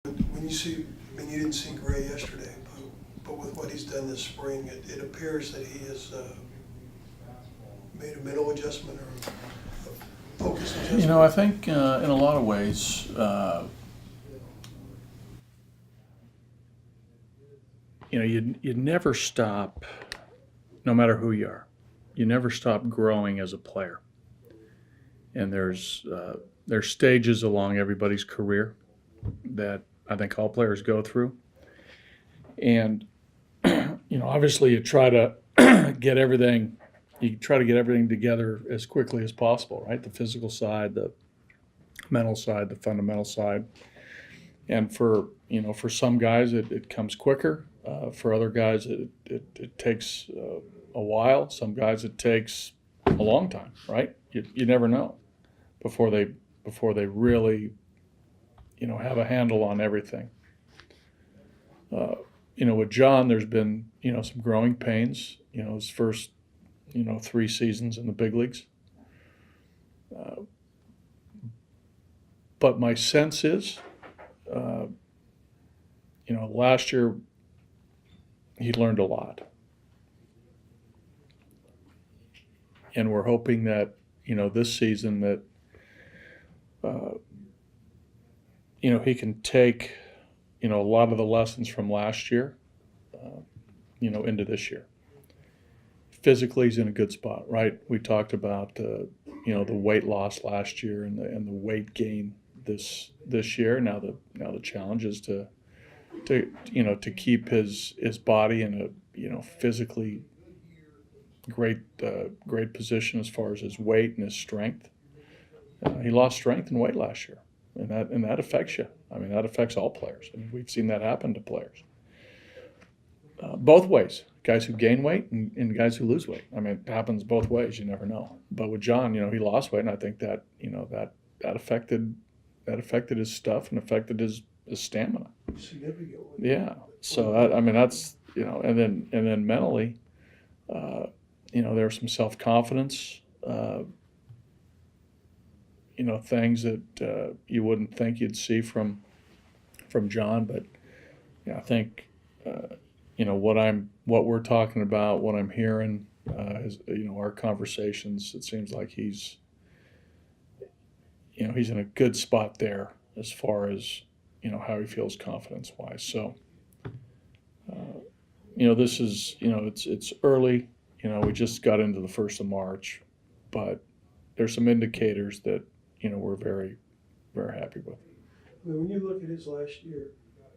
When you didn't see Gray yesterday, but with what he's done this spring, it appears that he has made a mental adjustment or a focus adjustment. I think in a lot of ways, you never stop, no matter who you are. You never stop growing as a player. And there's stages along everybody's career that I think all players go through. And obviously you try to get everything together as quickly as possible, right? The physical side, the mental side, the fundamental side. And for some guys it comes quicker. For other guys it takes a while. Some guys it takes a long time, right? You never know before they really have a handle on everything. With Jon, there's been some growing pains. His first 3 seasons in the big leagues. But my sense is, last year he learned a lot, and we're hoping that this season that he can take a lot of the lessons from last year into this year. Physically, he's in a good spot, right? We talked about the weight loss last year and the weight gain this year. Now the challenge is to keep his body in a physically great position as far as his weight and his strength. He lost strength and weight last year, and that affects you. I mean, that affects all players. I mean, we've seen that happen to players both ways. Guys who gain weight and guys who lose weight. I mean, it happens both ways. You never know. But with Jon, he lost weight, and I think that that affected his stuff and affected his stamina. Significantly. Yeah. So that's and then mentally, there's some self-confidence. Things that you wouldn't think you'd see from Jon, but I think what we're talking about, what I'm hearing, is our conversations. It seems like he's in a good spot there as far as how he feels confidence wise. So this is it's early. We just got into the 1st of March, but there's some indicators that we're very, very happy with. When you look at his last year,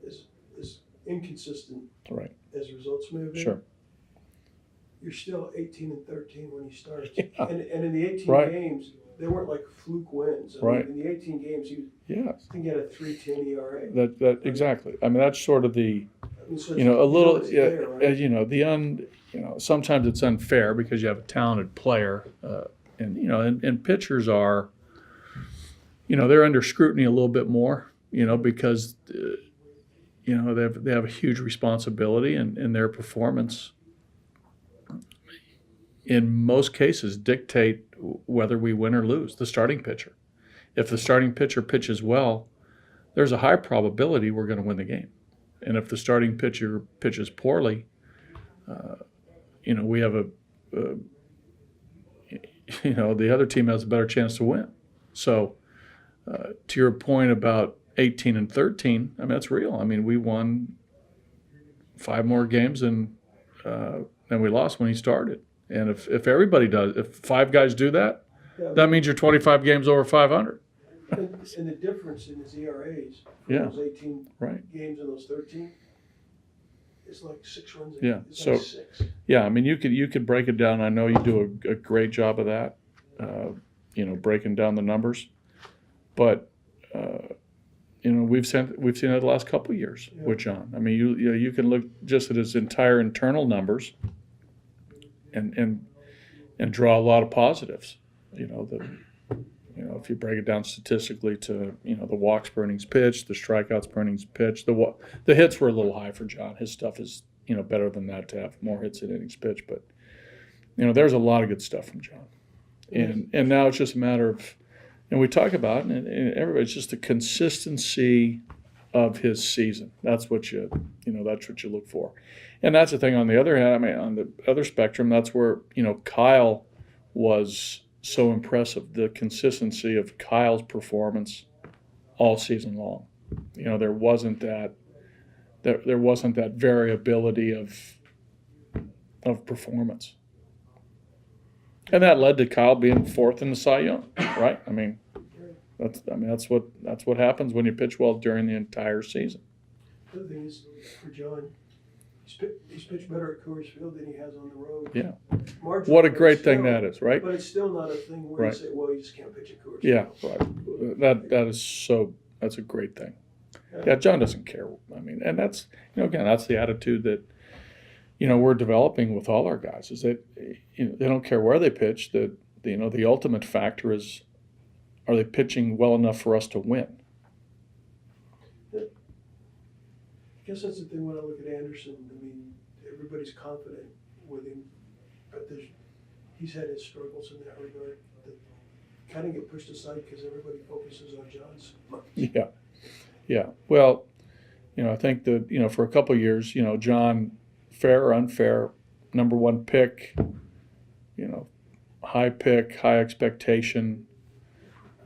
as inconsistent Right. as results may have been, Sure. you're still 18-13 when he starts. Yeah. And in the 18 Right. games, they weren't like fluke wins. Right. In the 18 games, I Yes. think he had a 3.10 ERA. That exactly. I mean, that's sort of the I mean, so a little it's there, right? sometimes it's unfair because you have a talented player, and pitchers are they're under scrutiny a little bit more because they have a huge responsibility, and their performance in most cases dictate whether we win or lose. The starting pitcher. If the starting pitcher pitches well, there's a high probability we're going to win the game. And if the starting pitcher pitches poorly, we have the other team has a better chance to win. So to your point about 18-13, I mean, that's real. I mean, we won 5 more games than we lost when he started. And if everybody does, if 5 guys do that, Yeah, that means you're 25 games over 500. and the difference in his ERAs from Yeah. those 18 Right. games and those 13 is like 6 runs. Yeah, It's so- like 6. Yeah, I mean, you could break it down. I know you do a great job of that, breaking down the numbers. But we've seen it the last couple of years with Jon. I mean, you can look just at his entire internal numbers, and draw a lot of positives. If you break it down statistically to the walks per innings pitched, the strikeouts per innings pitched, the hits were a little high for Jon. His stuff is better than that to have more hits in innings pitched. But there's a lot of good stuff from Jon, and now it's just a matter of, and we talk about it, and everybody's just the consistency of his season. That's what that's what you look for. And that's the thing. On the other hand, I mean, on the other spectrum, that's where Kyle was so impressive. The consistency of Kyle's performance all season long. There wasn't that variability of performance, and that led to Kyle being fourth in the Cy Young, right? I mean, that's what happens when you pitch well during the entire season. The other thing is, for Jon, he's pitched better at Coors Field than he has on the road. Yeah. Marginally, What a great but thing still- that is, right? But it's still not a thing where Right. you say, well, you just can't pitch at Coors Yeah, Field. right. That's a great thing. Yeah, Jon doesn't care. I mean, and that's again, that's the attitude that we're developing with all our guys, is that they don't care where they pitch. That the ultimate factor is, are they pitching well enough for us to win? I guess that's the thing when I look at Anderson. I mean, everybody's confident with him, but he's had his struggles in that regard that kind of get pushed aside because everybody focuses on Jon's. Yeah. Well, I think that for a couple of years, Jon, fair or unfair, number one pick, high pick, high expectation.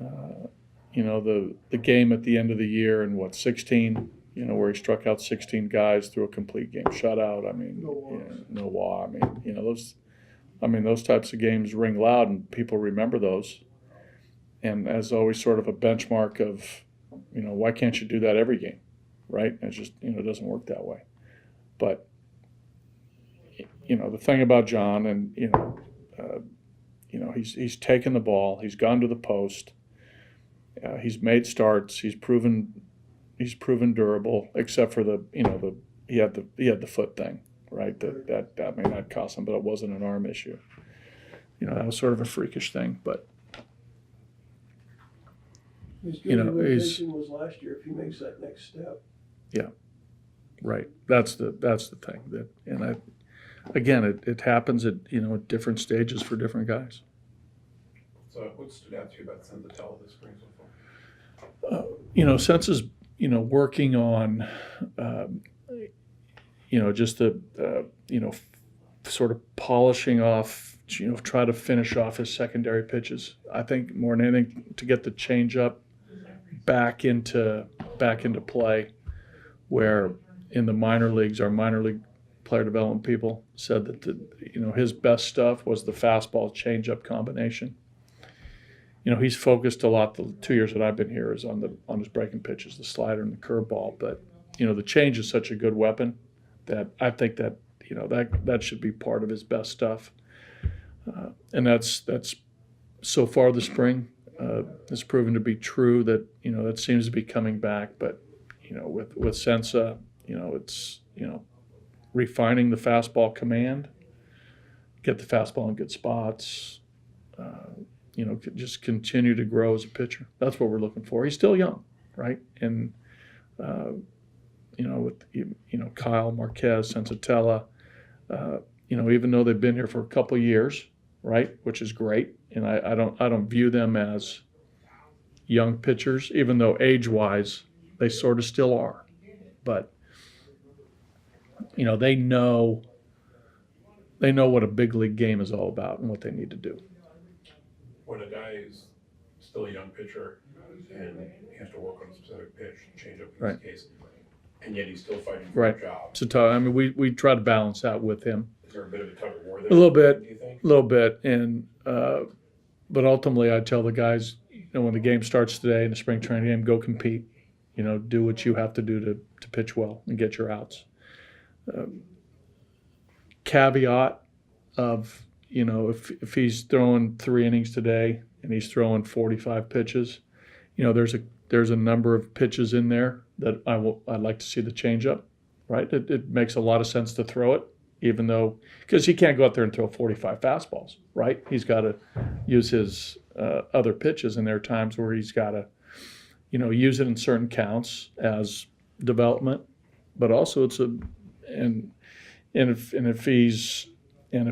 The game at the end of the year in 16, where he struck out 16 guys through a complete game shutout. I mean, no walk. I mean, those types of games ring loud and people remember those. And as always, sort of a benchmark of, why can't you do that every game, right? It's just, it doesn't work that way. But, the thing about Jon, and, he's taken the ball, he's gone to the post, he's made starts, he's proven durable, except for he had the foot thing, right? That may not cost him, but it wasn't an arm issue. That was sort of a freakish thing, but. His good rotation was last year if he makes that next step. Yeah, right. That's the thing it happens at at different stages for different guys. So what stood out to you about Senzatella this spring so far? Sense is working on just the sort of polishing off, try to finish off his secondary pitches. I think more than anything to get the changeup back into play, where in the minor leagues, our minor league player development people said that his best stuff was the fastball changeup combination. He's focused a lot the 2 years that I've been here is on his breaking pitches, the slider and the curveball. But the change is such a good weapon that I think that that should be part of his best stuff. And that's so far this spring has proven to be true. That that seems to be coming back. But with Sensa, it's refining the fastball command, get the fastball in good spots. Just continue to grow as a pitcher. That's what we're looking for. He's still young, right? And with Kyle, Marquez, Senzatella, even though they've been here for a couple of years, right, which is great. And I don't view them as young pitchers, even though age-wise they sort of still are. But they know what a big league game is all about and what they need to do. When a guy is still a young pitcher and he has to work on a specific pitch, change up in Right. this case, and yet he's still fighting for Right. a job. So we try to balance that with him Is there a bit of a tug of war there? a little bit, do you think? and but ultimately I tell the guys, when the game starts today in the spring training game, go compete. Do what you have to do to pitch well and get your outs. Caveat of if he's throwing 3 innings today and he's throwing 45 pitches, there's a number of pitches in there that I'd like to see the changeup, right? It makes a lot of sense to throw it, even though, because he can't go out there and throw 45 fastballs, right? He's got to use his other pitches, and there are times where he's got to, use it in certain counts as development, but also if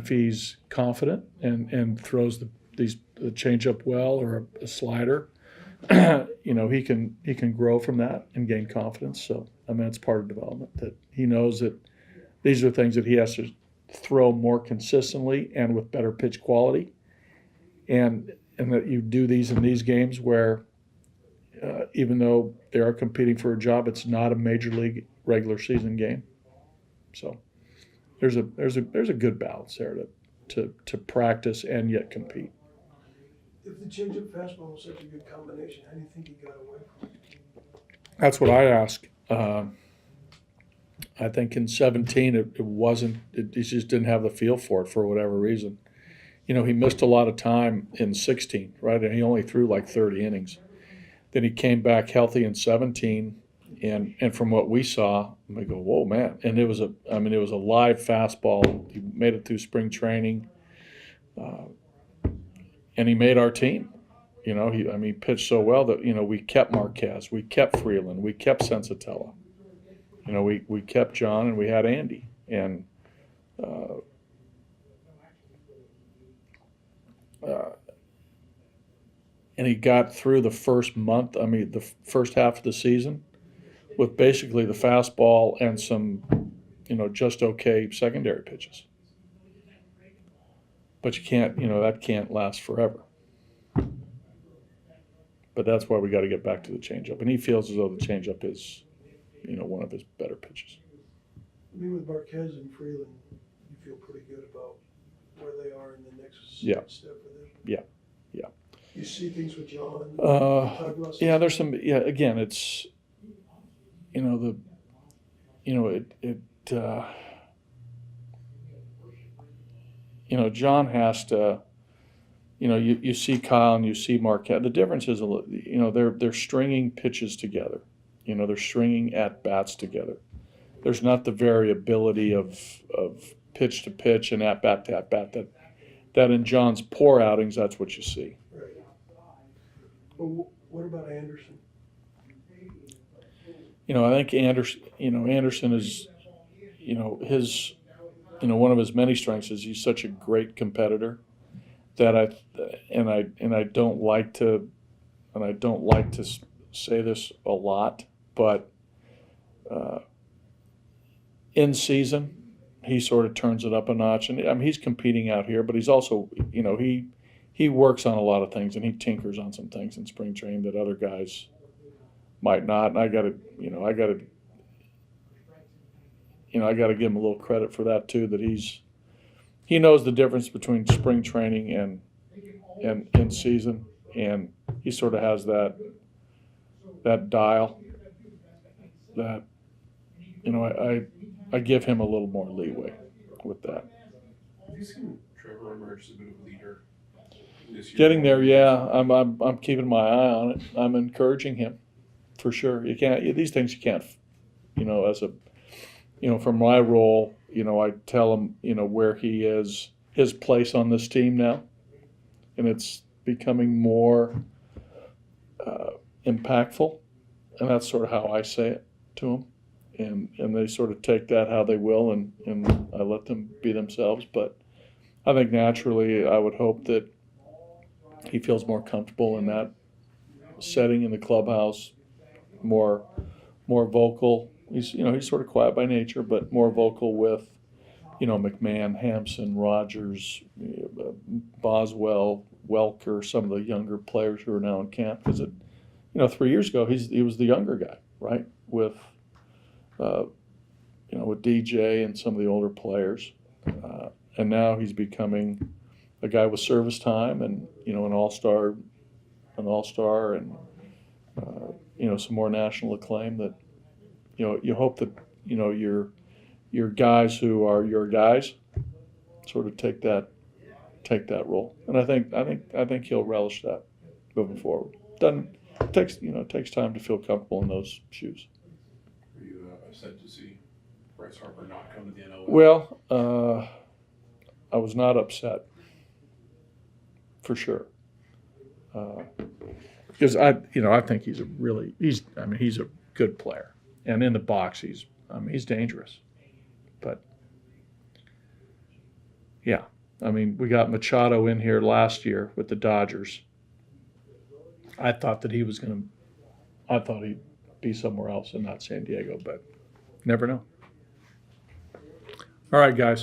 he's confident and throws the changeup well or a slider, he can grow from that and gain confidence. So I mean, it's part of development that he knows that these are things that he has to throw more consistently and with better pitch quality, and that you do these in these games where even though they are competing for a job, it's not a major league regular season game. So there's a good balance there to practice and yet compete. If the changeup fastball was such a good combination, how do you think he got away from it? That's what I ask. I think in 17 it wasn't. He just didn't have the feel for it for whatever reason. He missed a lot of time in 16, right? And he only threw like 30 innings. Then he came back healthy in 17, and from what we saw, we go, whoa, man! And it was a live fastball. He made it through spring training, and he made our team. He pitched so well that we kept Marquez, we kept Freeland, we kept Sensatella. We kept John, and we had Andy, and he got through the first month. The first half of the season with basically the fastball and some, just okay secondary pitches. But you can't, that can't last forever. But that's why we got to get back to the changeup, and he feels as though the changeup is, one of his better pitches. I mean, with Marquez and Freeland, you feel pretty good about where they are in the next step with it. Yeah. You see things with John. Yeah, there's some. Yeah, again, it's, John has to. You see Kyle and you see Marquette. The difference is, they're stringing pitches together. They're stringing at bats together. There's not the variability of pitch to pitch and at bat to at bat that in John's poor outings. That's what you see. Right. Well, what about Anderson? I think Anderson is, his, one of his many strengths is he's such a great competitor that I don't like to say this a lot, but in season he sort of turns it up a notch, and he's competing out here, but he's also, he works on a lot of things and he tinkers on some things in spring training that other guys might not, and I got to give him a little credit for that too, that he knows the difference between spring training and in season, and he sort of has that dial that, I give him a little more leeway with that. Have you seen Trevor emerge as a bit of a leader this year? Getting there, yeah. I'm keeping my eye on it. I'm encouraging him, for sure. You can't, these things you can't, as a, from my role, I tell him, where he is, his place on this team now, and it's becoming more impactful, and that's sort of how I say it to him. And they sort of take that how they will, and I let them be themselves. But I think naturally I would hope that he feels more comfortable in that setting in the clubhouse, more vocal. He's sort of quiet by nature, but more vocal with, McMahon, Hampson, Rogers, Boswell, Welker, some of the younger players who are now in camp. Because 3 years ago he was the younger guy, right? With with DJ and some of the older players, and now he's becoming a guy with service time and an all-star, and some more national acclaim. That you hope that your guys who are your guys sort of take that role, and I think he'll relish that moving forward. It takes time to feel comfortable in those shoes. Are you upset to see Bryce Harper not come to the NL? Well, I was not upset, for sure, because I think he's a good player, and in the box he's dangerous, but yeah, we got Machado in here last year with the Dodgers, I thought that he was going to. I thought he'd be somewhere else and not San Diego, but never know. All right, guys.